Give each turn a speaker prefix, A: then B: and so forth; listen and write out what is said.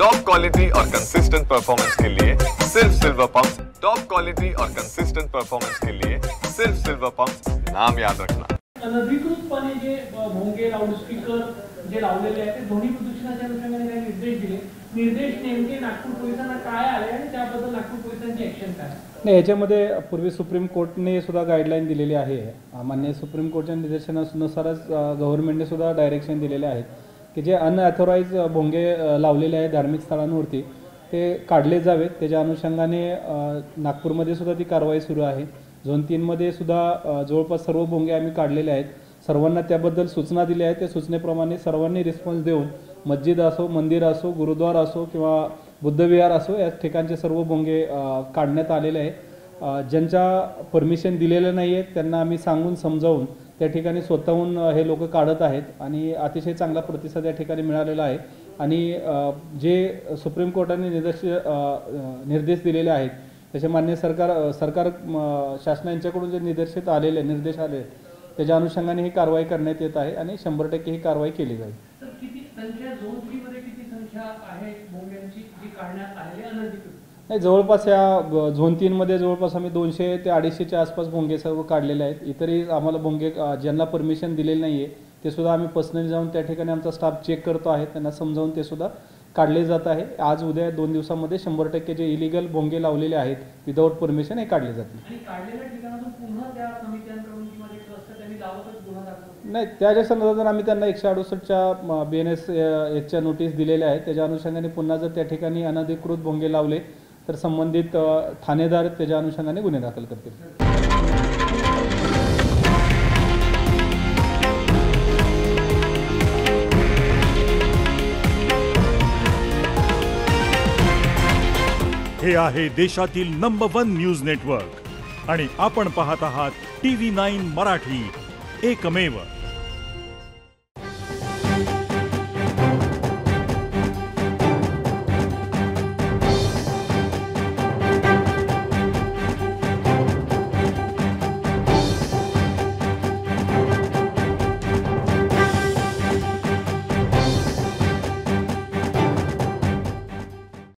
A: Top quality और consistent performance के लिए सिर्फ सिल्वर पंप्स। टॉप क्वालिटी और कंसिस्टेंट परफॉर्मेंस के लिए सिर्फ सिल्वर पंप्स, नाम याद रखना।
B: अनधिकृतपणे जे भोंगे लाऊडस्पीकर जे लावलेले आहेत ते ध्वनी प्रदूषणाच्या अनुषंगाने काही निर्देश दिले। निर्देश नेमके नागपूर पोलिसांना काय आले आणि त्याबद्दल नागपूर पोलिसांची ऍक्शन काय?
C: नाही, याच्यामध्ये पूर्वी सुप्रीम कोर्टने सुद्धा गाईडलाईन दिलेली आहे। माननीय सुप्रीम कोर्टच्या निर्देशनानुसारच गव्हर्नमेंटने सुद्धा डायरेक्शन दिलेले आहेत की जे अनऑथोराइज भोंगे लावलेले आहेत धार्मिक स्थळांवरती ते काढले जावेत। त्याच्या अनुषंगाने नागपूरमध्ये सुद्धा ती कारवाई सुरू आहे। झोन 3 मध्ये सुद्धा जवळपास सर्व भोंगे आम्ही काढलेले आहेत। सर्वांना त्याबद्दल सूचना दिल्या आहेत। त्या सूचनेप्रमाणे सर्वांनी रिस्पॉन्स देऊन मस्जिद असो, मंदिर असो, गुरुद्वार असो किंवा बुद्धविहार असो या ठिकाणचे सर्व भोंगे काढण्यात आलेले आहेत। ज्यांच्या परमिशन दिलेलं नाही आहे त्यांना आम्ही सांगून समजावून त्या ठिकाणी स्वतःहून हे लोक काढत आहेत आणि अतिशय चांगला प्रतिसाद या ठिकाणी मिळालेला आहे। आणि जे सुप्रीम कोर्टाने निर्देश दिलेले आहेत त्याचे मान्य सरकार शासनांच्याकडून जे निर्देश आले त्याच्या अनुषंगाने ही कारवाई करण्यात येत आहे आणि 100% ही कारवाई केली जाईल।
B: सर, किती संख्या झोन 3 मध्ये किती संख्या आहे भोंग्यांची जी काढण्यात आलेली अनधिकृत?
C: नाही, जवळपास या झोन 3 मध्ये जवळपास आम्ही 200 ते 250च्या आसपास भोंगे सर्व काढलेले आहेत। इतरही आम्हाला भोंगे ज्यांना परमिशन दिलेली नाही आहे ते सुद्धा आम्ही पर्सनली जाऊन त्या ठिकाणी आमचा स्टाफ चेक करतो आहे, त्यांना समजावून ते सुद्धा काढले जात आहे। आज उद्या 2 दिवसामध्ये 100% जे इलिगल भोंगे लावलेले आहेत विदाऊट परमिशन हे काढले जातील।
B: आणि काढलेल्या ठिकाणातून पुन्हा त्या समित्यांकडून किंवा जे ट्रस्ट त्यांनी लावतच गुन्हा दाखल
C: नाही, त्याच्या संदर्भात आम्ही त्यांना 168च्या BNS याच्या नोटीस दिलेल्या आहेत। त्याच्या अनुषंगाने पुन्हा जर त्या ठिकाणी अनधिकृत भोंगे लावले तर संबंधित ठाणेदार त्याच्या अनुषंगाने गुन्हे दाखल करतील।
D: हे आहे देशातील नंबर 1 न्यूज नेटवर्क आणि आपण पाहत आहात TV9 मराठी, एकमेव।